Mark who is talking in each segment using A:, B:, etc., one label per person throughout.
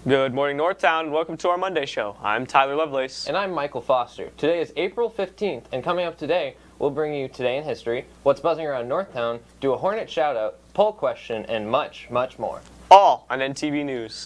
A: Good morning, Northtown, and welcome to our Monday show. I'm Tyler Lovelace.
B: And I'm Michael Foster. Today is April 15th, and coming up today, we'll bring you Today in History, what's buzzing around Northtown, do a Hornet shout-out, poll question, and much, much more.
A: All on NTV News.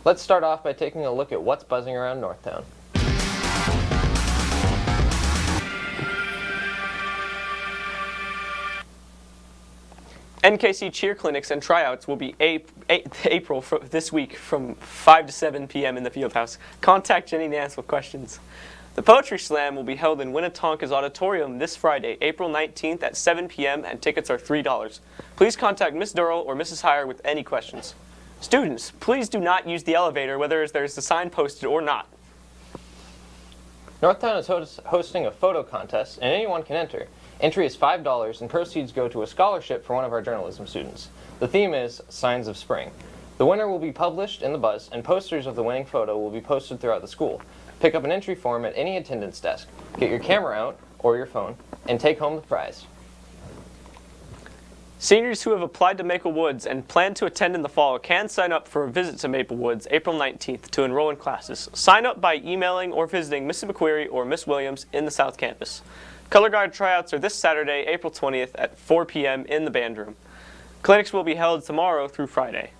B: Let's start off by taking a look at what's buzzing around Northtown.
A: NKC cheer clinics and tryouts will be April this week from 5 to 7 p.m. in the Fieldhouse. Contact Jenny Nance with questions. The Poetry Slam will be held in Winnetonka's Auditorium this Friday, April 19th at 7 p.m. and tickets are $3. Please contact Miss Durrell or Mrs. Heyer with any questions. Students, please do not use the elevator whether there's a sign posted or not.
B: Northtown is hosting a photo contest, and anyone can enter. Entry is $5, and proceeds go to a scholarship for one of our journalism students. The theme is Signs of Spring. The winner will be published in the Buzz, and posters of the winning photo will be posted throughout the school. Pick up an entry form at any attendance desk. Get your camera out, or your phone, and take home the prize.
A: Seniors who have applied to Maple Woods and plan to attend in the fall can sign up for a visit to Maple Woods April 19th to enroll in classes. Sign up by emailing or visiting Mrs. McQuarrie or Miss Williams in the South Campus. Color Guard tryouts are this Saturday, April 20th at 4 p.m. in the band room. Clinics will be held tomorrow through Friday.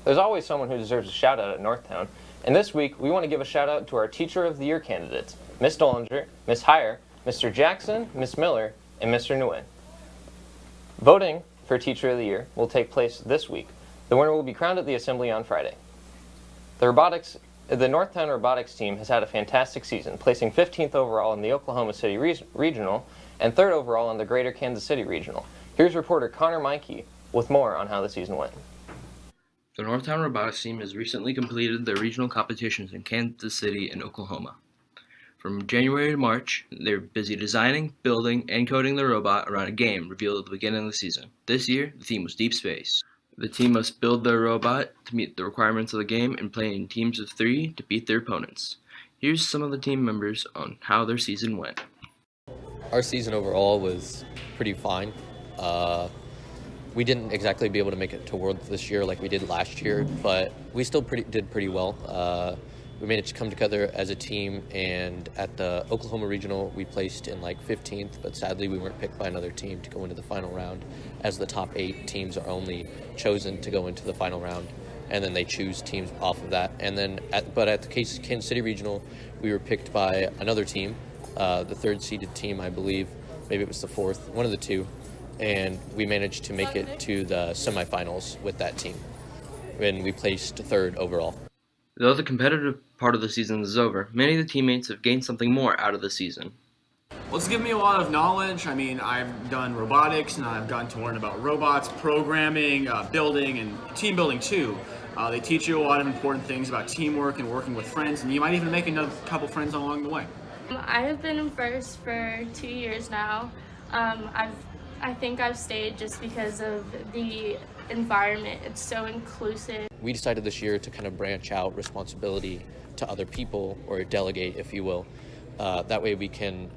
B: There's always someone who deserves a shout-out at Northtown, and this week we want to give a shout-out to our Teacher of the Year candidates, Miss Dollinger, Miss Heyer, Mr. Jackson, Miss Miller, and Mr. Nguyen. Voting for Teacher of the Year will take place this week. The winner will be crowned at the assembly on Friday. The Northtown robotics team has had a fantastic season, placing 15th overall in the Oklahoma City Regional and 3rd overall in the Greater Kansas City Regional. Here's reporter Connor Meinke with more on how the season went.
C: The Northtown robotics team has recently completed their regional competitions in Kansas City and Oklahoma. From January to March, they're busy designing, building, and coding their robot around a game revealed at the beginning of the season. This year, the theme was Deep Space. The team must build their robot to meet the requirements of the game and play in teams of 3 to beat their opponents. Here's some of the team members on how their season went.
D: Our season overall was pretty fine. We didn't exactly be able to make it to Worlds this year like we did last year, but we still did pretty well. We managed to come together as a team, and at the Oklahoma Regional, we placed in like 15th, but sadly we weren't picked by another team to go into the final round, as the top 8 teams are only chosen to go into the final round, and then they choose teams off of that. And then, at the Kansas City Regional, we were picked by another team, the 3rd seeded team, I believe. Maybe it was the 4th, one of the two. And we managed to make it to the semifinals with that team, and we placed 3rd overall.
C: Though the competitive part of the season is over, many of the teammates have gained something more out of the season.
E: Well, it's given me a lot of knowledge. I mean, I've done robotics, and I've gotten to learn about robots, programming, building, and team building too. They teach you a lot of important things about teamwork and working with friends, and you might even make a couple friends along the way.
F: I have been in first for 2 years now. I think I've stayed just because of the environment. It's so inclusive.
D: We decided this year to kind of branch out responsibility to other people, or delegate, if you will. That way we can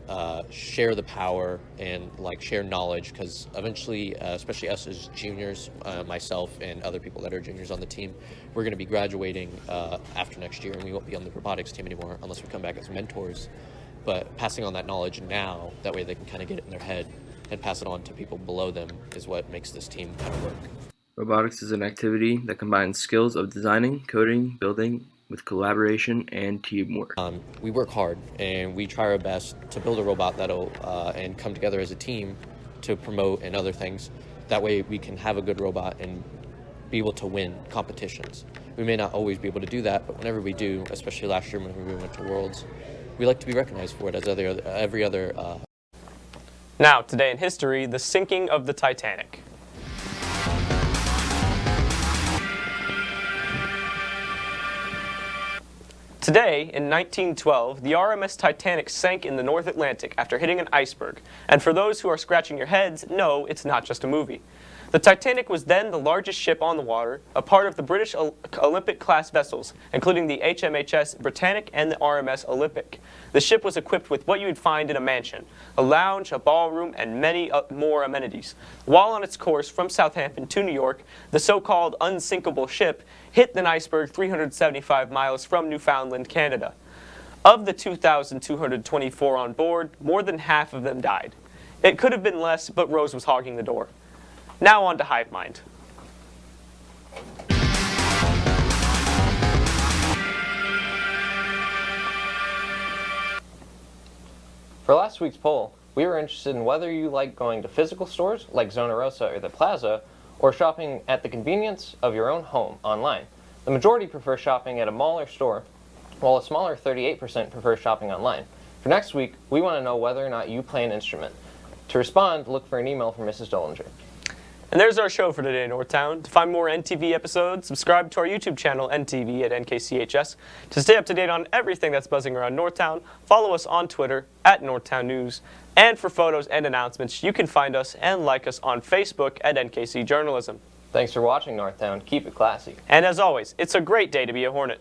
D: share the power and share knowledge, because eventually, especially us as juniors, myself and other people that are juniors on the team, we're going to be graduating after next year, and we won't be on the robotics team anymore unless we come back as mentors. But passing on that knowledge now, that way they can kind of get it in their head and pass it on to people below them, is what makes this team kind of work.
C: Robotics is an activity that combines skills of designing, coding, building, with collaboration and teamwork.
D: We work hard, and we try our best to build a robot that'll and come together as a team to promote and other things. That way we can have a good robot and be able to win competitions. We may not always be able to do that, but whenever we do, especially last year when we went to Worlds, we like to be recognized for it as every other.
A: Now, today in history, the sinking of the Titanic. Today, in 1912, the RMS Titanic sank in the North Atlantic after hitting an iceberg. And for those who are scratching your heads, no, it's not just a movie. The Titanic was then the largest ship on the water, a part of the British Olympic-class vessels, including the HMHS Britannic and the RMS Olympic. The ship was equipped with what you would find in a mansion, a lounge, a ballroom, and many more amenities. While on its course from Southampton to New York, the so-called unsinkable ship hit an iceberg 375 miles from Newfoundland, Canada. Of the 2,224 on board, more than half of them died. It could have been less, but Rose was hogging the door. Now on to Hive Mind.
B: For last week's poll, we were interested in whether you like going to physical stores like Zona Rosa or the Plaza, or shopping at the convenience of your own home online. The majority prefer shopping at a mall or store, while a smaller 38% prefer shopping online. For next week, we want to know whether or not you play an instrument. To respond, look for an email from Mrs. Dollinger.
A: And there's our show for today, Northtown. To find more NTV episodes, subscribe to our YouTube channel, NTV at NKCHS. To stay up to date on everything that's buzzing around Northtown, follow us on Twitter at Northtown News. And for photos and announcements, you can find us and like us on Facebook at NKC Journalism.
B: Thanks for watching, Northtown. Keep it classy.
A: And as always, it's a great day to be a Hornet.